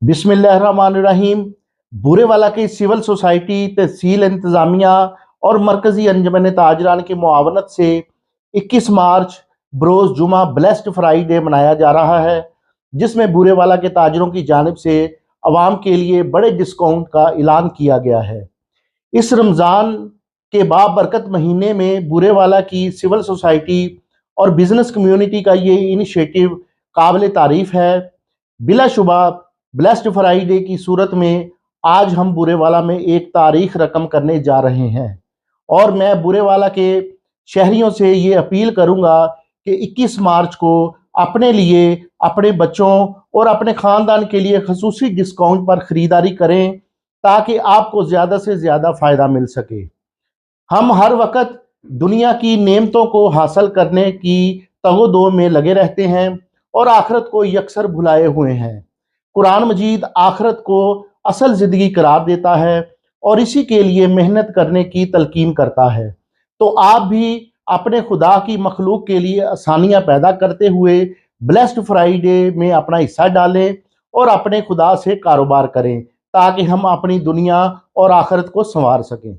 बिस्मिल्लाहिर्रहमानिर्रहीम। बुरेवाला की civil society, तहसील इंतज़ामिया और मरकज़ी अंजमन ताजरान की मुआवनत से 21 मार्च बरोज़ जुमा ब्लेस्ड फ्राइडे मनाया जा रहा है, जिसमें बुरेवाला के ताजरों की जानिब से आवाम के लिए बड़े डिस्काउंट का ऐलान किया गया है। इस रमज़ान के बाबरकत महीने में बुरेवाला की सिविल सोसाइटी और बिज़नेस कम्युनिटी का ये इनिशिएटिव काबिल तारीफ़ है। बिलाशुबा ब्लेस्ड फ्राइडे की सूरत में आज हम बुरेवाला में एक तारीख रकम करने जा रहे हैं और मैं बुरेवाला के शहरियों से ये अपील करूंगा कि 21 मार्च को अपने लिए, अपने बच्चों और अपने ख़ानदान के लिए खसूसी डिस्काउंट पर ख़रीदारी करें ताकि आपको ज़्यादा से ज़्यादा फ़ायदा मिल सके। हम हर वक्त दुनिया की नेमतों को हासिल करने की तगो-दो में लगे रहते हैं और आखिरत को यकसर भुलाए हुए हैं। कुरान मजीद आखिरत को असल ज़िंदगी करार देता है और इसी के लिए मेहनत करने की तलकीन करता है। तो आप भी अपने खुदा की मखलूक के लिए आसानियाँ पैदा करते हुए ब्लेस्ड फ्राइडे में अपना हिस्सा डालें और अपने खुदा से कारोबार करें ताकि हम अपनी दुनिया और आखिरत को संवार सकें।